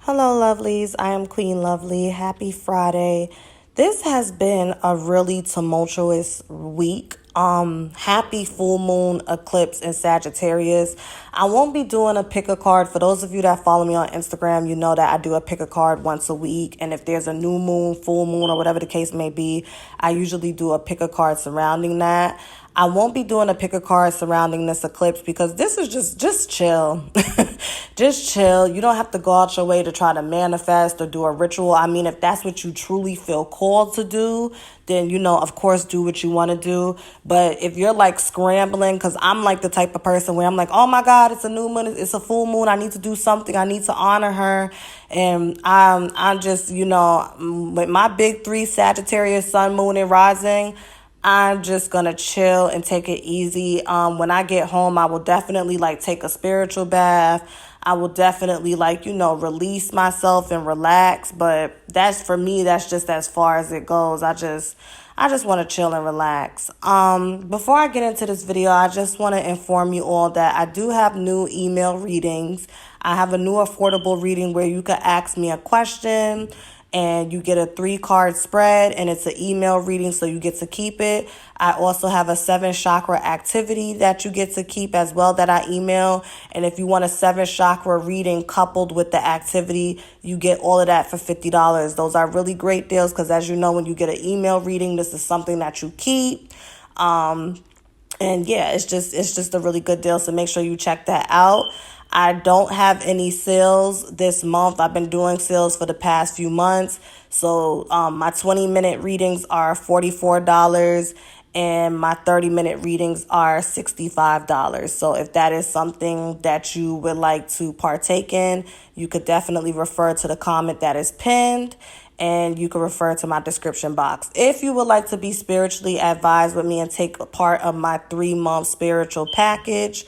Hello, lovelies. I am Queen Lovely. Happy Friday. This has been a really tumultuous week. Happy full moon eclipse in Sagittarius. I won't be doing a pick a card. For those of you that follow me on Instagram, you know that I do a pick a card once a week. And if there's a new moon, full moon, or whatever the case may be, I usually do a pick a card surrounding that. I won't be doing a pick a card surrounding this eclipse because this is just chill. Just chill. You don't have to go out your way to try to manifest or do a ritual. I mean, if that's what you truly feel called to do, then, of course, do what you want to do. But if you're like scrambling, because I'm like the type of person where I'm like, oh my God, it's a new moon, it's a full moon, I need to do something, I need to honor her. And I'm just, with my big three, Sagittarius, sun, moon, and rising, I'm just going to chill and take it easy. When I get home, I will definitely take a spiritual bath. I will definitely release myself and relax. But that's for me, that's just as far as it goes. I just want to chill and relax. Before I get into this video, I just want to inform you all that I do have new email readings. I have a new affordable reading where you could ask me a question and you get a 3-card spread, and it's an email reading, so you get to keep it. I also have a 7-chakra activity that you get to keep as well that I email. And if you want a 7-chakra reading coupled with the activity, you get all of that for $50. Those are really great deals because, as you know, when you get an email reading, this is something that you keep. And yeah, it's just a really good deal, so make sure you check that out. I don't have any sales this month. I've been doing sales for the past few months. So my 20-minute readings are $44 and my 30-minute readings are $65. So if that is something that you would like to partake in, you could definitely refer to the comment that is pinned. And you can refer to my description box. If you would like to be spiritually advised with me and take a part of my 3-month spiritual package,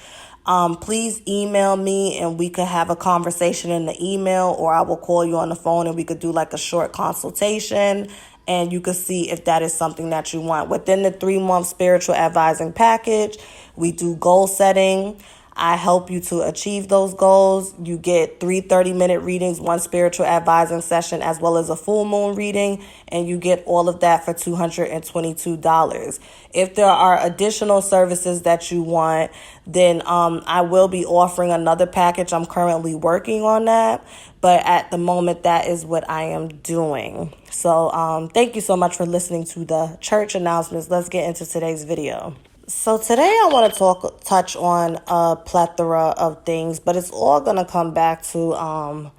please email me and we could have a conversation in the email, or I will call you on the phone and we could do a short consultation and you could see if that is something that you want. Within the 3-month spiritual advising package, we do goal setting. I help you to achieve those goals. You get 3 30-minute readings, 1 spiritual advising session, as well as a full moon reading, and you get all of that for $222. If there are additional services that you want, then I will be offering another package. I'm currently working on that, but at the moment, that is what I am doing. So thank you so much for listening to the church announcements. Let's get into today's video. So today I want to touch on a plethora of things, but it's all going to come back to,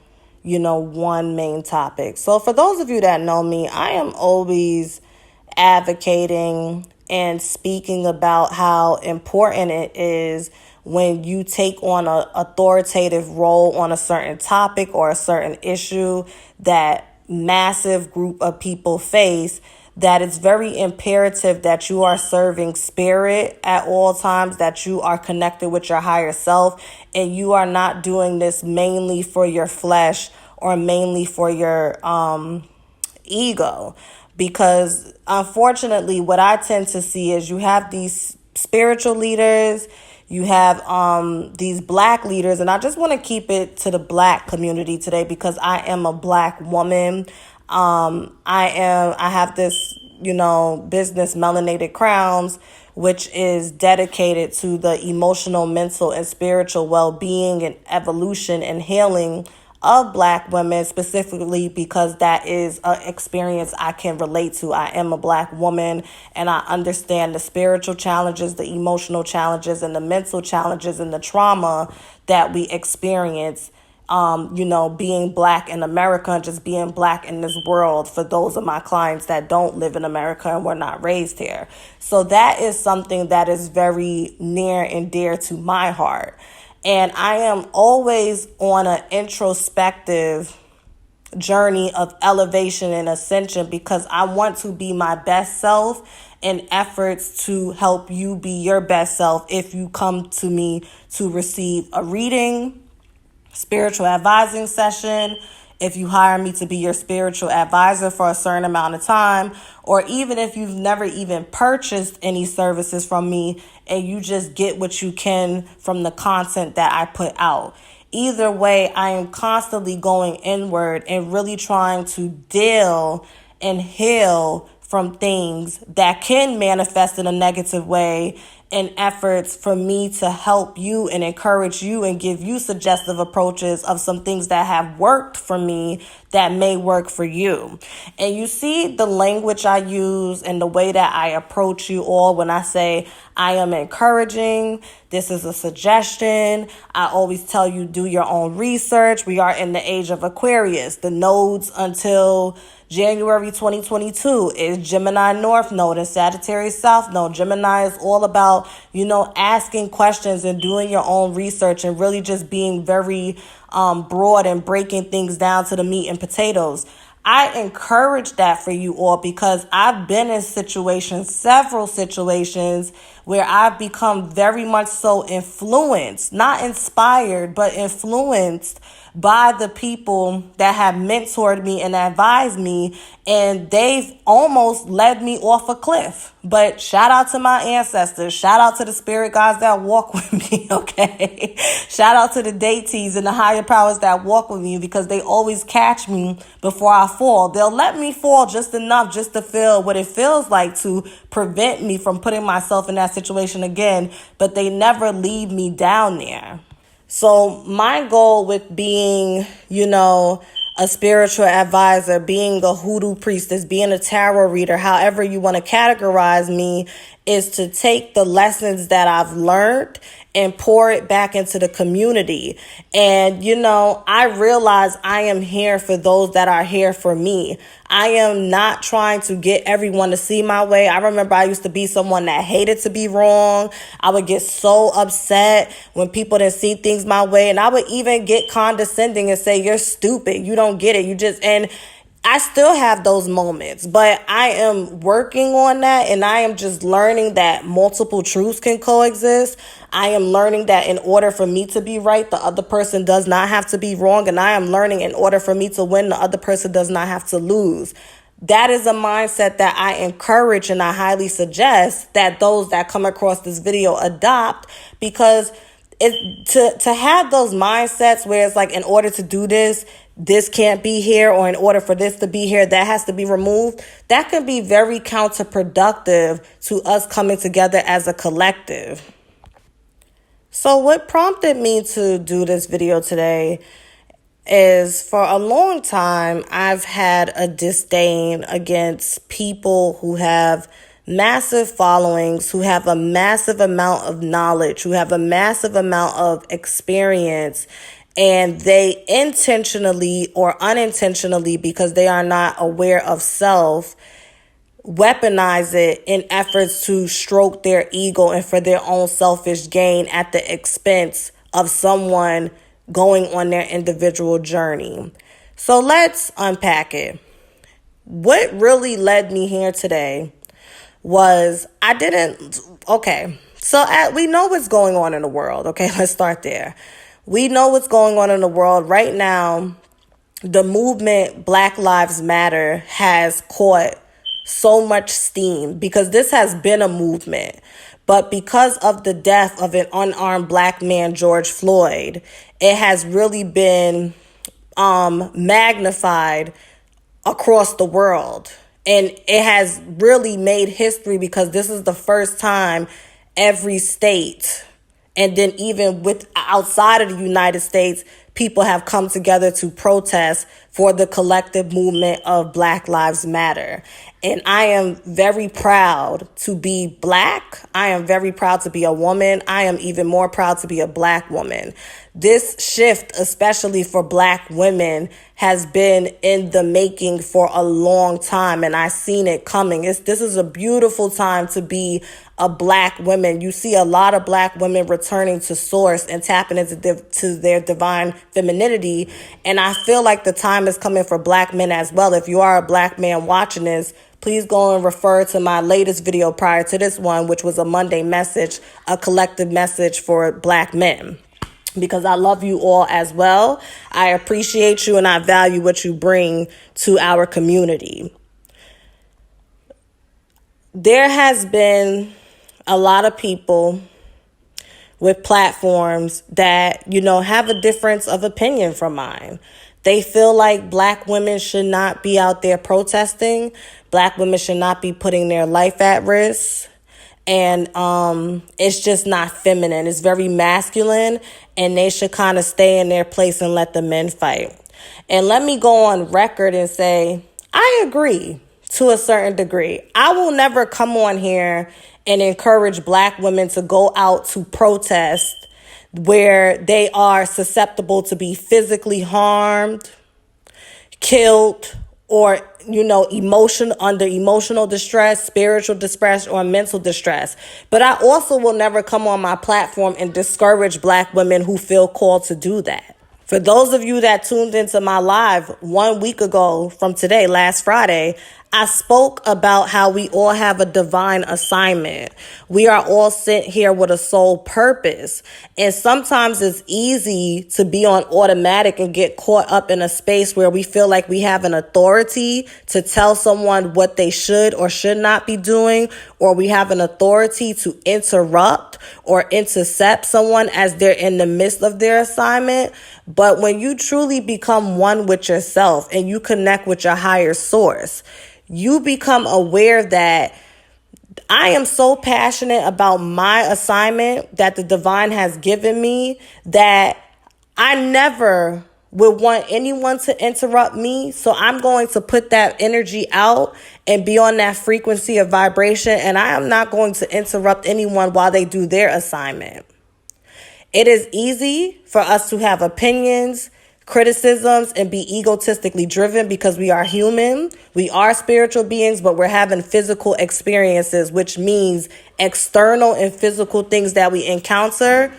one main topic. So for those of you that know me, I am always advocating and speaking about how important it is when you take on an authoritative role on a certain topic or a certain issue that massive group of people face, that it's very imperative that you are serving spirit at all times, that you are connected with your higher self, and you are not doing this mainly for your flesh or mainly for your ego. Because unfortunately, what I tend to see is you have these spiritual leaders, you have these black leaders, and I just want to keep it to the black community today because I am a black woman. I have this, business, Melanated Crowns, which is dedicated to the emotional, mental, and spiritual well-being and evolution and healing of black women, specifically because that is an experience I can relate to. I am a black woman and I understand the spiritual challenges, the emotional challenges, and the mental challenges and the trauma that we experience being black in America and just being black in this world for those of my clients that don't live in America and were not raised here. So that is something that is very near and dear to my heart. And I am always on an introspective journey of elevation and ascension because I want to be my best self in efforts to help you be your best self if you come to me to receive a reading, spiritual advising session, if you hire me to be your spiritual advisor for a certain amount of time, or even if you've never even purchased any services from me and you just get what you can from the content that I put out. either way, I am constantly going inward and really trying to deal and heal from things that can manifest in a negative way, in efforts for me to help you and encourage you and give you suggestive approaches of some things that have worked for me that may work for you. And you see the language I use and the way that I approach you all when I say I am encouraging, this is a suggestion. I always tell you, do your own research. We are in the age of Aquarius. The nodes until January 2022 is Gemini North Node and Sagittarius South Node. Gemini is all about, asking questions and doing your own research and really just being very broad and breaking things down to the meat and potatoes. I encourage that for you all because I've been in several situations where I've become very much so influenced, not inspired, but influenced by the people that have mentored me and advised me, and they've almost led me off a cliff. But shout out to my ancestors. Shout out to the spirit guides that walk with me, okay? Shout out to the deities and the higher powers that walk with me because they always catch me before I fall. They'll let me fall just enough just to feel what it feels like to prevent me from putting myself in that situation again, but they never leave me down there. So my goal with being, a spiritual advisor, being a hoodoo priestess, being a tarot reader, however you want to categorize me, is to take the lessons that I've learned and pour it back into the community. And, I realize I am here for those that are here for me. I am not trying to get everyone to see my way. I remember I used to be someone that hated to be wrong. I would get so upset when people didn't see things my way. And I would even get condescending and say, you're stupid. You don't get it. And I still have those moments, but I am working on that, and I am just learning that multiple truths can coexist. I am learning that in order for me to be right, the other person does not have to be wrong, and I am learning in order for me to win, the other person does not have to lose. That is a mindset that I encourage and I highly suggest that those that come across this video adopt, because to have those mindsets where it's like, in order to do this can't be here, or in order for this to be here, that has to be removed. That can be very counterproductive to us coming together as a collective. So what prompted me to do this video today is, for a long time, I've had a disdain against people who have massive followings, who have a massive amount of knowledge, who have a massive amount of experience, and they intentionally or unintentionally, because they are not aware of self, weaponize it in efforts to stroke their ego and for their own selfish gain at the expense of someone going on their individual journey. So let's unpack it. What really led me here today was we know what's going on in the world. Okay, let's start there. We know what's going on in the world right now. The movement Black Lives Matter has caught so much steam because this has been a movement. But because of the death of an unarmed Black man, George Floyd, it has really been magnified across the world. And it has really made history because this is the first time every state, and then even with outside of the United States, people have come together to protest for the collective movement of Black Lives Matter. And I am very proud to be Black. I am very proud to be a woman. I am even more proud to be a Black woman. This shift, especially for Black women, has been in the making for a long time, and I've seen it coming. This is a beautiful time to be a Black woman. You see a lot of Black women returning to source and tapping into their divine femininity, and I feel like the time is coming for Black men as well. If you are a Black man watching this, please go and refer to my latest video prior to this one, which was a Monday message, a collective message for Black men. Because I love you all as well. I appreciate you and I value what you bring to our community. There has been a lot of people with platforms that, have a difference of opinion from mine. They feel like Black women should not be out there protesting. Black women should not be putting their life at risk. And it's just not feminine. It's very masculine, and they should kind of stay in their place and let the men fight. And let me go on record and say, I agree to a certain degree. I will never come on here and encourage Black women to go out to protest where they are susceptible to be physically harmed, killed, or, under emotional distress, spiritual distress, or mental distress. But I also will never come on my platform and discourage Black women who feel called to do that. For those of you that tuned into my live 1 week ago from today, last Friday, I spoke about how we all have a divine assignment. We are all sent here with a soul purpose. And sometimes it's easy to be on automatic and get caught up in a space where we feel like we have an authority to tell someone what they should or should not be doing, or we have an authority to interrupt or intercept someone as they're in the midst of their assignment. But when you truly become one with yourself and you connect with your higher source, you become aware that I am so passionate about my assignment that the divine has given me that I never would want anyone to interrupt me. So I'm going to put that energy out and be on that frequency of vibration. And I am not going to interrupt anyone while they do their assignment. It is easy for us to have opinions, criticisms, and be egotistically driven because we are human. We are spiritual beings, but we're having physical experiences, which means external and physical things that we encounter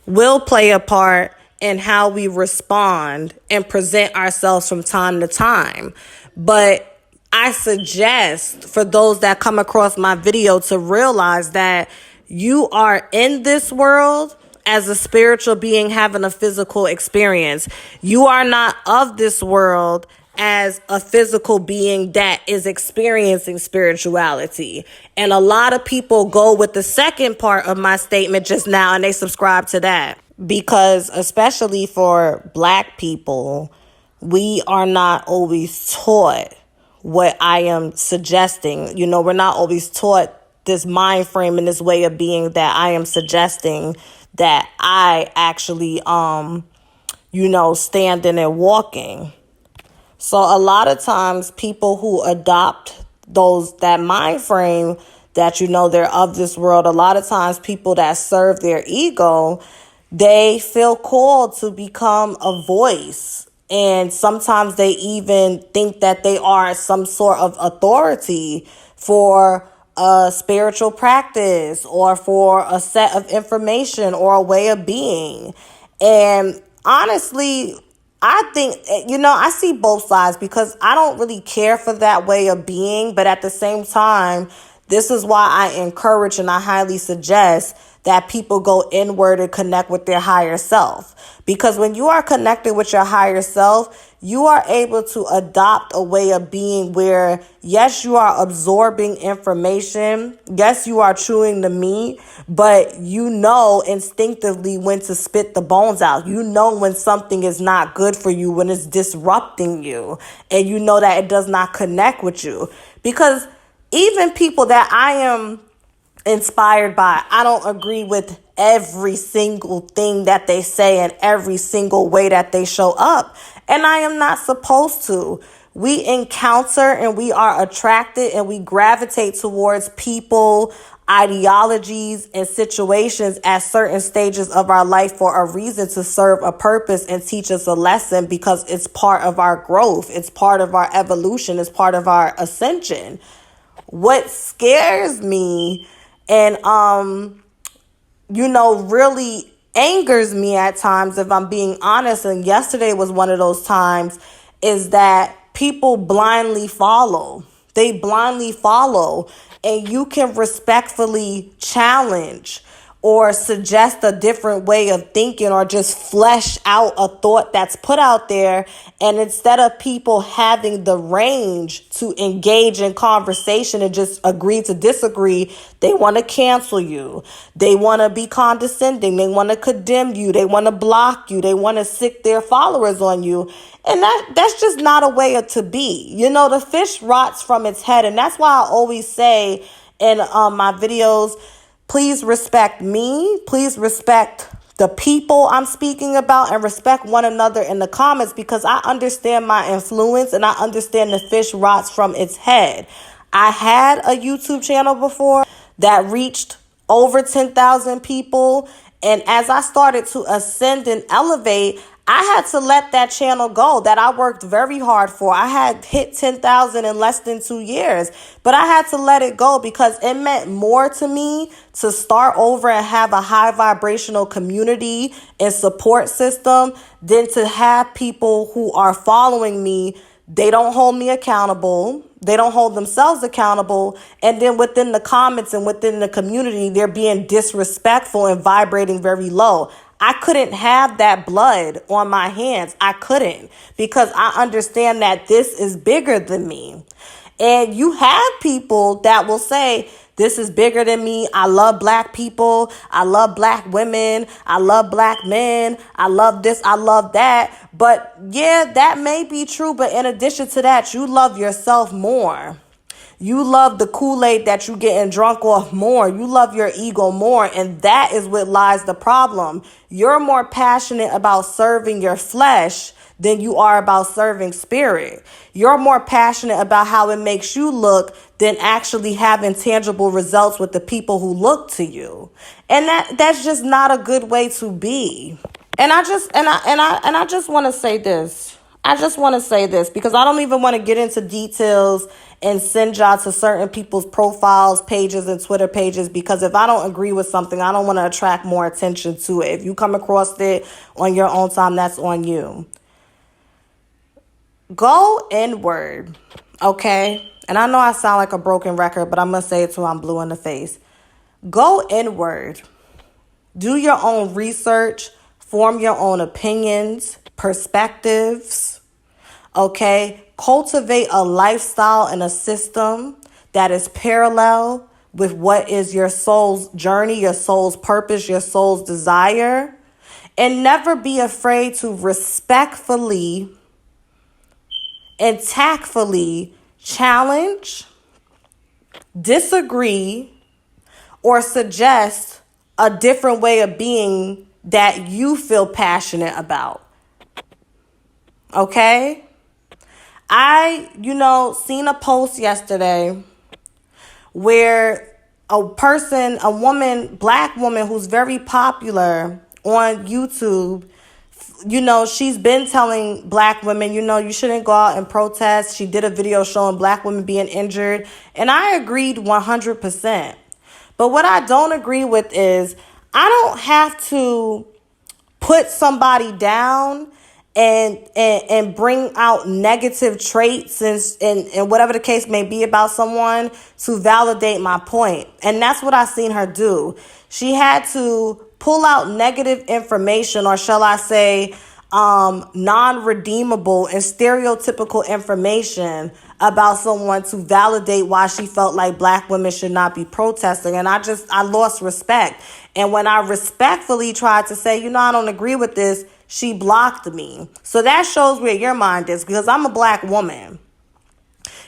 will play a part in how we respond and present ourselves from time to time. But I suggest for those that come across my video to realize that you are in this world as a spiritual being having a physical experience. You are not of this world as a physical being that is experiencing spirituality. And a lot of people go with the second part of my statement just now and they subscribe to that. Because especially for Black people, we are not always taught what I am suggesting. We're not always taught this mind frame and this way of being that I am suggesting that I actually, standing and walking. So a lot of times people who adopt that mind frame that, they're of this world, a lot of times people that serve their ego, they feel called to become a voice. And sometimes they even think that they are some sort of authority for a spiritual practice or for a set of information or a way of being. And honestly, I think, I see both sides because I don't really care for that way of being. But at the same time, this is why I encourage and I highly suggest that people go inward and connect with their higher self. Because when you are connected with your higher self, you are able to adopt a way of being where, yes, you are absorbing information. Yes, you are chewing the meat, but you know instinctively when to spit the bones out. You know when something is not good for you, when it's disrupting you, and you know that it does not connect with you. Because even people that I am inspired by, I don't agree with every single thing that they say and every single way that they show up. And I am not supposed to. We encounter and we are attracted and we gravitate towards people, ideologies, and situations at certain stages of our life for a reason, to serve a purpose and teach us a lesson, because it's part of our growth. It's part of our evolution. It's part of our ascension. What scares me and, really angers me at times, if I'm being honest, and yesterday was one of those times, is that people blindly follow. They blindly follow, and you can respectfully challenge or suggest a different way of thinking or just flesh out a thought that's put out there. And instead of people having the range to engage in conversation and just agree to disagree, they want to cancel you. They want to be condescending. They want to condemn you. They want to block you. They want to sick their followers on you. And that's just not a way to be. You know, the fish rots from its head. And that's why I always say in my videos, please respect me. Please respect the people I'm speaking about and respect one another in the comments, because I understand my influence and I understand the fish rots from its head. I had a YouTube channel before that reached over 10,000 people. And as I started to ascend and elevate, I had to let that channel go that I worked very hard for. I had hit 10,000 in less than 2 years, but I had to let it go because it meant more to me to start over and have a high vibrational community and support system than to have people who are following me. They don't hold me accountable. They don't hold themselves accountable. And then within the comments and within the community, they're being disrespectful and vibrating very low. I couldn't have that blood on my hands. I couldn't, because I understand that this is bigger than me. And you have people that will say, this is bigger than me. I love black people. I love black women. I love black men. I love this. I love that. But yeah, that may be true. But in addition to that, you love yourself more. You love the Kool-Aid that you getting drunk off more. You love your ego more. And that is what lies the problem. You're more passionate about serving your flesh than you are about serving spirit. You're more passionate about how it makes you look than actually having tangible results with the people who look to you. And that's just not a good way to be. And I just want to say this. I just want to say this because I don't even want to get into details and send y'all to certain people's profiles, pages, and Twitter pages, because if I don't agree with something, I don't want to attract more attention to it. If you come across it on your own time, that's on you. Go inward, okay? And I know I sound like a broken record, but I'm going to say it till I'm blue in the face. Go inward. Do your own research. Form your own opinions, perspectives, okay? Cultivate a lifestyle and a system that is parallel with what is your soul's journey, your soul's purpose, your soul's desire. And never be afraid to respectfully and tactfully challenge, disagree, or suggest a different way of being that you feel passionate about. Okay? I, seen a post yesterday where a woman, black woman who's very popular on YouTube, she's been telling black women, you shouldn't go out and protest. She did a video showing black women being injured. And I agreed 100%. But what I don't agree with is I don't have to put somebody down and bring out negative traits and whatever the case may be about someone to validate my point. And that's what I seen her do. She had to pull out negative information, or shall I say, non-redeemable and stereotypical information about someone to validate why she felt like black women should not be protesting. And I lost respect. And when I respectfully tried to say, I don't agree with this, she blocked me. So that shows where your mind is, because I'm a black woman.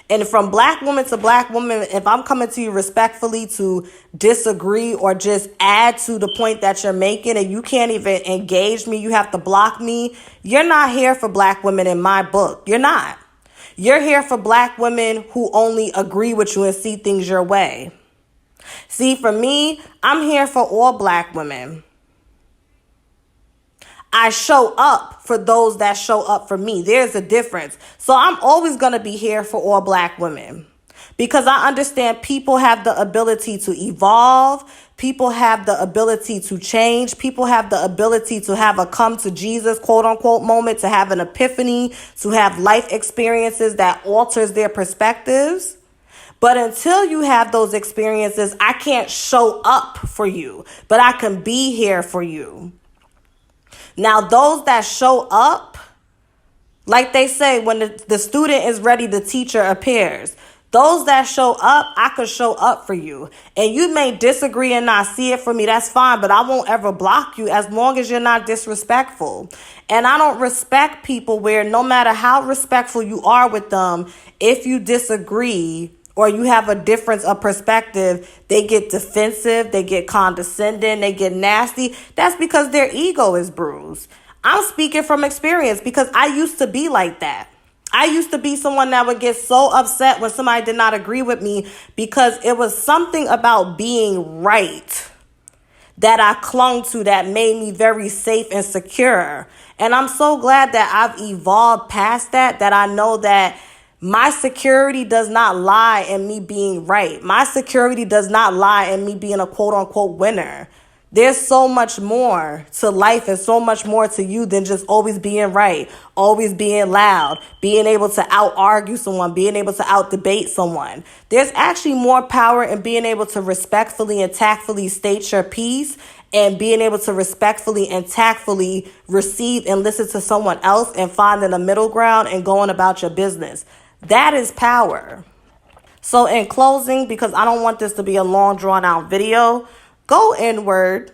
And from black woman to black woman, if I'm coming to you respectfully to disagree or just add to the point that you're making and you can't even engage me, you have to block me, you're not here for black women in my book. You're not. You're here for black women who only agree with you and see things your way. See, for me, I'm here for all black women. I show up for those that show up for me. There's a difference. So I'm always going to be here for all black women, because I understand people have the ability to evolve. People have the ability to change. People have the ability to have a come to Jesus, quote unquote, moment, to have an epiphany, to have life experiences that alters their perspectives. But until you have those experiences, I can't show up for you, but I can be here for you. Now, those that show up, like they say, when the student is ready, the teacher appears. Those that show up, I could show up for you. And you may disagree and not see it for me. That's fine, but I won't ever block you as long as you're not disrespectful. And I don't respect people where no matter how respectful you are with them, if you disagree or you have a difference of perspective, they get defensive, they get condescending, they get nasty. That's because their ego is bruised. I'm speaking from experience because I used to be like that. I used to be someone that would get so upset when somebody did not agree with me because it was something about being right that I clung to that made me very safe and secure. And I'm so glad that I've evolved past that I know that my security does not lie in me being right. My security does not lie in me being a quote unquote winner. There's so much more to life and so much more to you than just always being right, always being loud, being able to out-argue someone, being able to out-debate someone. There's actually more power in being able to respectfully and tactfully state your piece and being able to respectfully and tactfully receive and listen to someone else and finding a middle ground and going about your business. That is power. So in closing, because I don't want this to be a long drawn out video, go inward,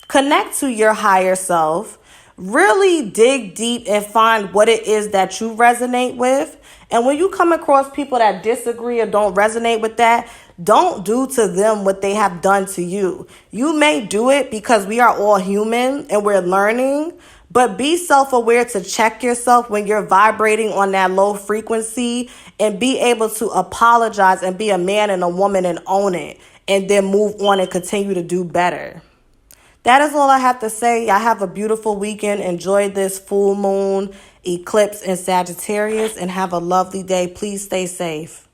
connect to your higher self, really dig deep and find what it is that you resonate with. And when you come across people that disagree or don't resonate with that, don't do to them what they have done to you. You may do it because we are all human and we're learning, but be self-aware to check yourself when you're vibrating on that low frequency and be able to apologize and be a man and a woman and own it and then move on and continue to do better. That is all I have to say. I have a beautiful weekend. Enjoy this full moon eclipse in Sagittarius and have a lovely day. Please stay safe.